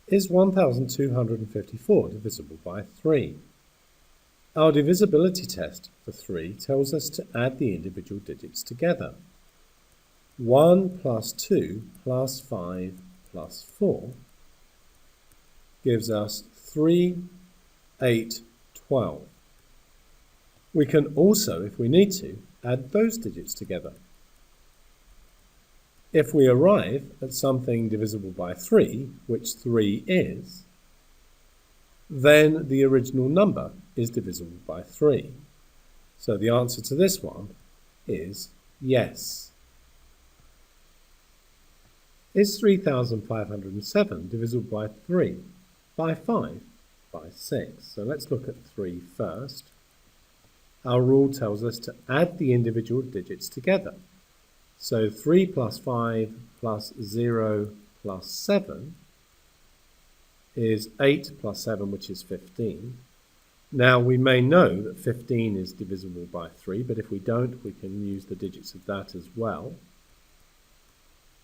Is 1254 divisible by 3? Our divisibility test for 3 tells us to add the individual digits together. 1 plus 2 plus 5 plus 4 gives us 3, 8, 12. We can also, if we need to, add those digits together. If we arrive at something divisible by 3, which 3 is, then the original number is divisible by 3. So the answer to this one is yes. Is 3,507 divisible by 3, by 5, by 6? So let's look at 3 first. Our rule tells us to add the individual digits together. So 3 plus 5 plus 0 plus 7 is 8 plus 7, which is 15. Now we may know that 15 is divisible by 3, but if we don't, we can use the digits of that as well.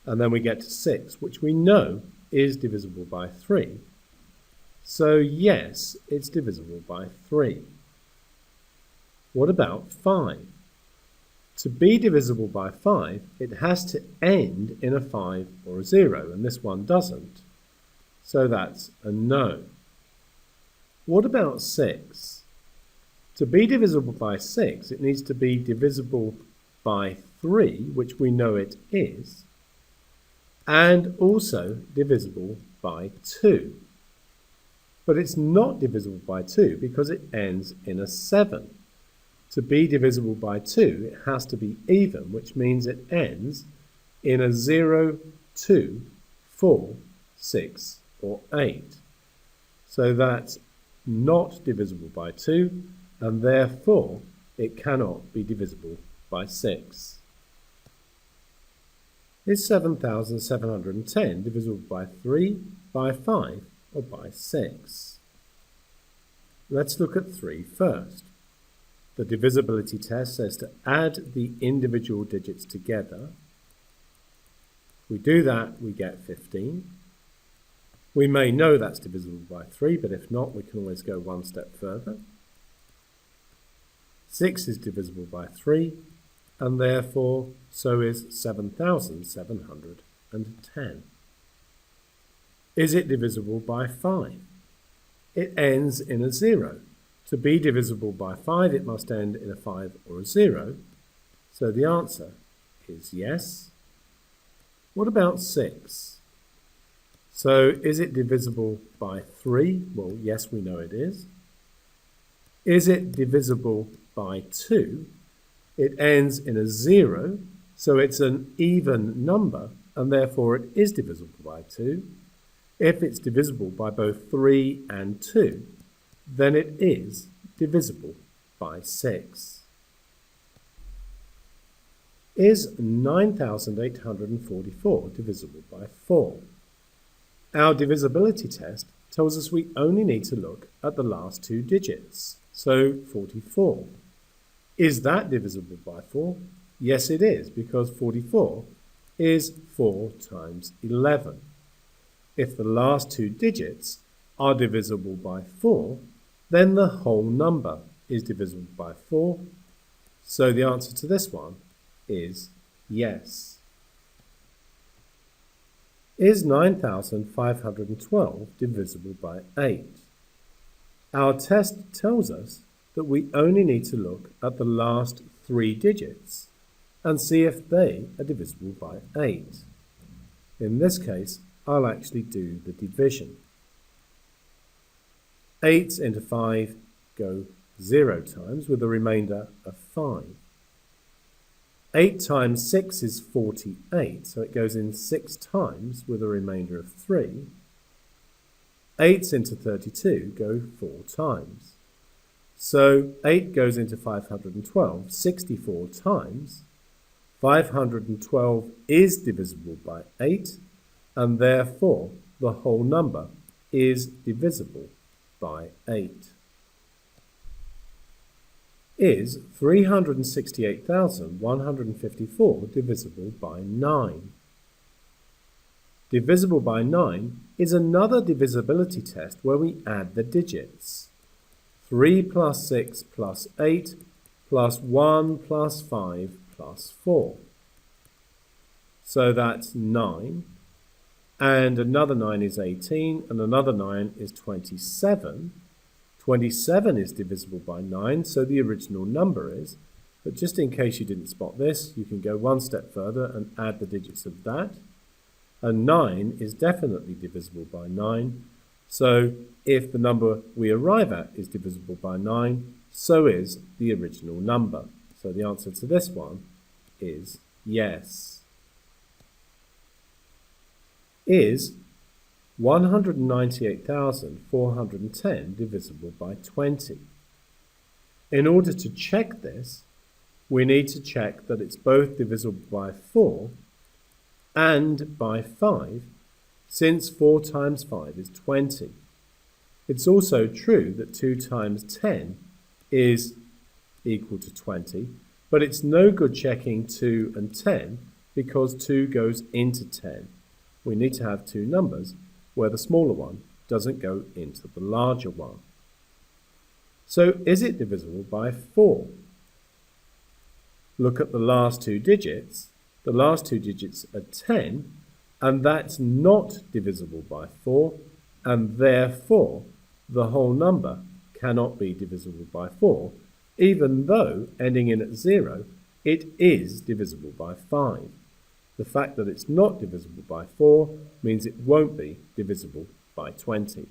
And then we get to 6, which we know is divisible by 3. So yes, it's divisible by 3. What about 5? To be divisible by 5, it has to end in a 5 or a 0, and this one doesn't. So that's a no. What about 6? To be divisible by 6, it needs to be divisible by 3, which we know it is, and also divisible by 2. But it's not divisible by 2 because it ends in a 7. To be divisible by 2, it has to be even, which means it ends in a 0, 2, 4, 6, or 8. So that's not divisible by 2, and therefore it cannot be divisible by 6. Is 7,710 divisible by 3, by 5, or by 6? Let's look at 3 first. The divisibility test says to add the individual digits together. If we do that, we get 15. We may know that's divisible by 3, but if not, we can always go one step further. 6 is divisible by 3, and therefore so is 7,710. Is it divisible by 5? It ends in a 0. To be divisible by 5, it must end in a 5 or a 0. So the answer is yes. What about 6? So is it divisible by 3? Well, yes, we know it is. Is it divisible by 2? It ends in a 0, so it's an even number, and therefore it is divisible by 2. If it's divisible by both 3 and 2, then it is divisible by 6. Is 9,844 divisible by 4? Our divisibility test tells us we only need to look at the last 2 digits, so 44. Is that divisible by 4? Yes, it is, because 44 is 4 times 11. If the last 2 digits are divisible by 4, then the whole number is divisible by 4. So the answer to this one is yes. Is 9,512 divisible by 8? Our test tells us that we only need to look at the last 3 digits and see if they are divisible by 8. In this case, I'll actually do the division. 8 into 5 go 0 times with a remainder of 5. 8 times 6 is 48, so it goes in 6 times with a remainder of 3. 8 into 32 go 4 times. So 8 goes into 512 64 times. 512 is divisible by 8, and therefore the whole number is divisible by 8. Is 368,154 divisible by 9? Divisible by 9 is another divisibility test where we add the digits. 3 plus 6 plus 8 plus 1 plus 5 plus 4. So that's 9. And another 9 is 18, and another 9 is 27. 27 is divisible by 9, so the original number is. But just in case you didn't spot this, you can go one step further and add the digits of that. And 9 is definitely divisible by 9. So if the number we arrive at is divisible by 9, so is the original number. So the answer to this one is yes. Is 198,410 divisible by 20? In order to check this, we need to check that it's both divisible by 4 and by 5, since 4 times 5 is 20. It's also true that 2 times 10 is equal to 20, but it's no good checking 2 and 10 because 2 goes into 10. We need to have two numbers where the smaller one doesn't go into the larger one. So is it divisible by 4? Look at the last two digits. The last two digits are 10, and that's not divisible by 4, and therefore the whole number cannot be divisible by 4, even though, ending in at 0, it is divisible by 5. The fact that it's not divisible by 4 means it won't be divisible by 20.